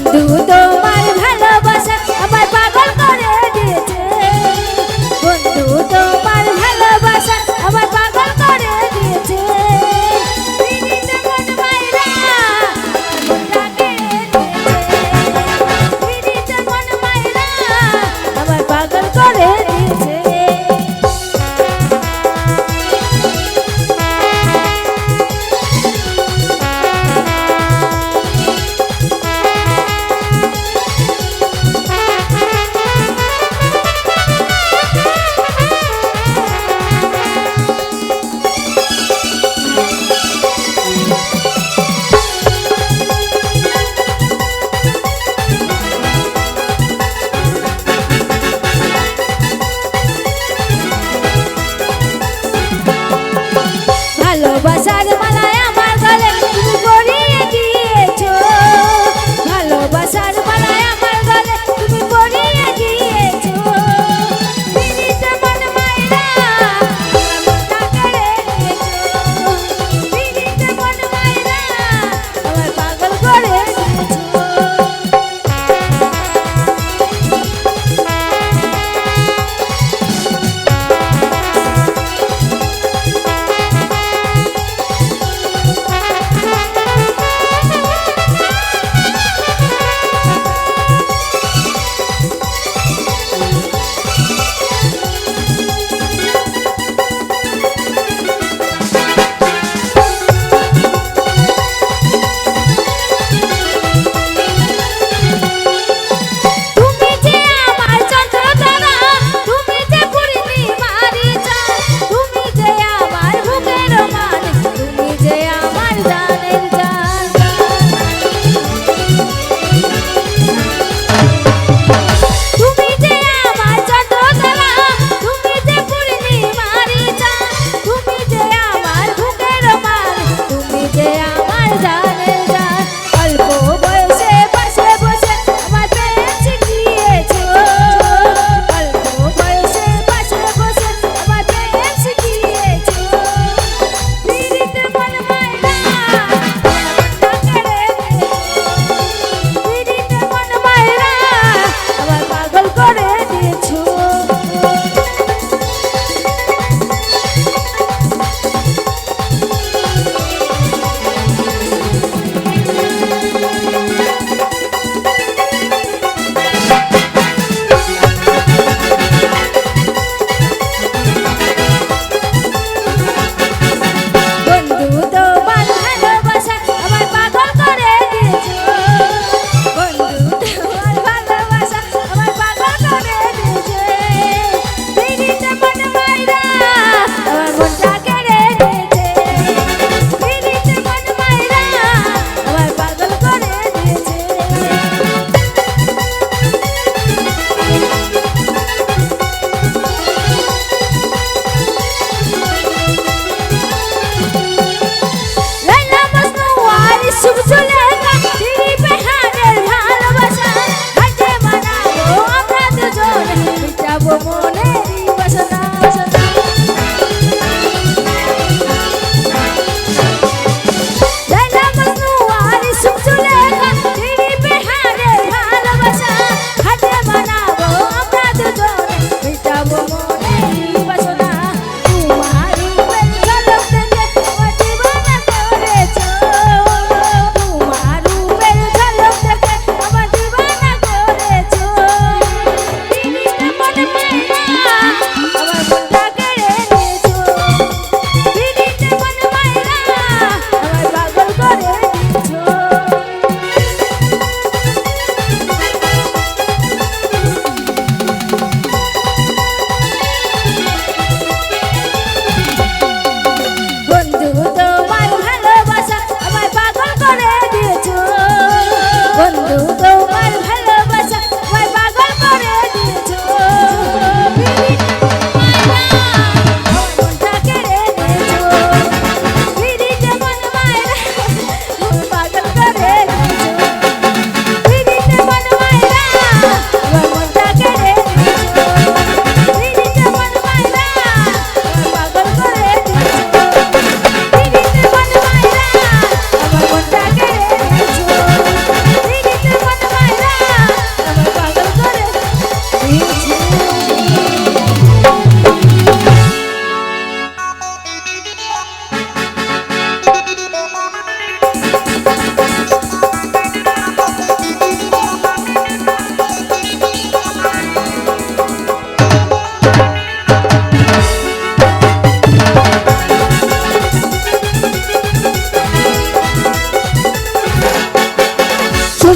বন্ধু তোমার ভালোবাসা আমার পাগল করে দিয়েছে, বন্ধু তোমার ভালোবাসা আমার পাগল করে দিয়েছে। পিড়িতে মন মাইরা মনটা কেড়ে নিয়েছে, পিড়িতে মন মাইরা আমার পাগল করে দিয়েছে।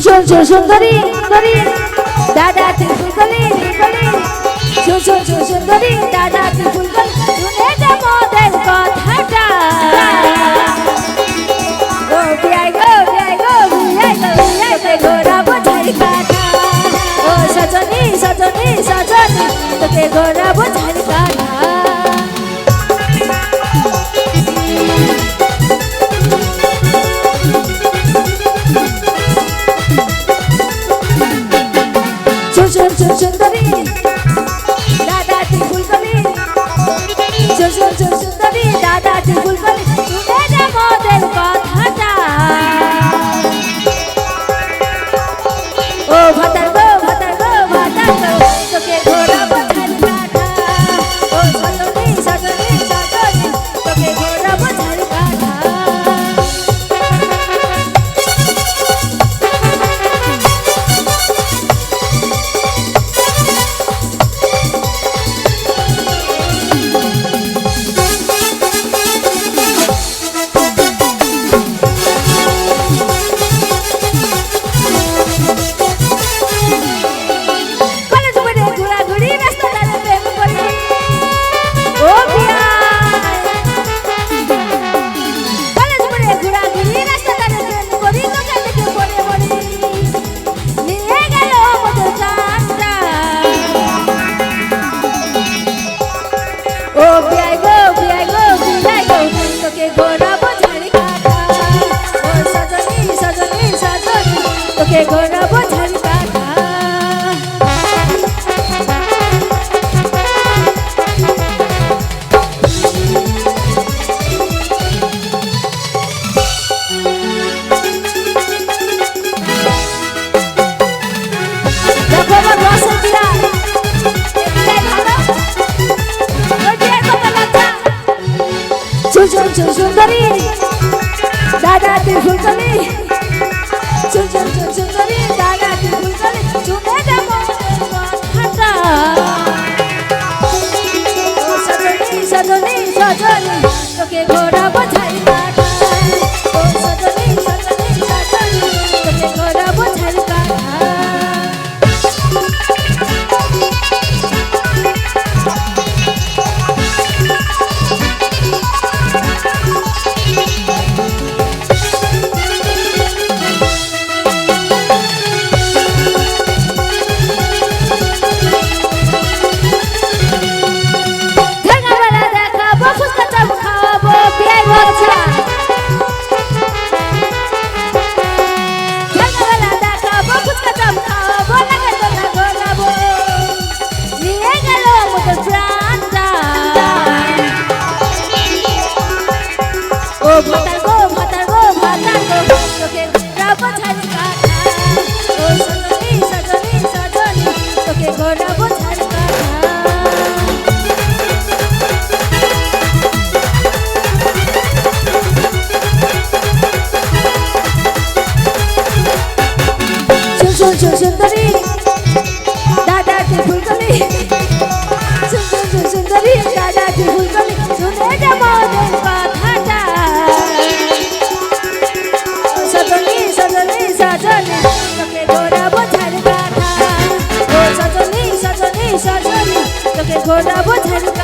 সুন্দরী দাদা ত্রিপুল কলি সুন্দরী দাদা ত্রিপুল কলি শুনে দে মোদের কথাটা ও বিয়াই গো তোকে ঘোরাবো ঝাড়ি কাটা ও সজনী তোকে ঘোরাবো ঝাড়ি কাটা সুন্দরী দাদা ত্রিপুল কলি সুন্দরী দাদা ত্রিপুল কলি শুনে দে মোদের কথাটা ও ভাতার গো তোকে ঘোরাবো ঝাড়ি কাটা ও সজনী তোকে ঘোরাবো ঝাড়ি কাটা তোকে ঘোরাবো ঝাড়ি কাটা ও সজনী তোকে ঘোরাবো ঝাড়ি কাটা দেখো আমার রসের বিড়াল সুন্দরী দাদা ত্রিপুল কলি সুন্দরী দাদা ত্রিপুল কলি শুনে দে মোদের কথাটা ও সজনী তোকে ঘোরাবো ঝাড়ি কাটা ও সজনী তোকে ঘোরাবো ঝাড়ি কাটা ভাতার গো তোকে ঘোরাবো ঝাড়ি কাটা ও সজনী তোকে ঘোরাবো ঝাড়ি কাটা সুন্দরী দাদা ত্রিপুল কলি সুন্দরী দাদা ত্রিপুল কলি শুনে দে মোদের কথাটা সজনী তোকে ঘোরাবো ঝাড়ি কাটা ও সজনী তোকে ঘোরাবো ঝাড়ি কাটা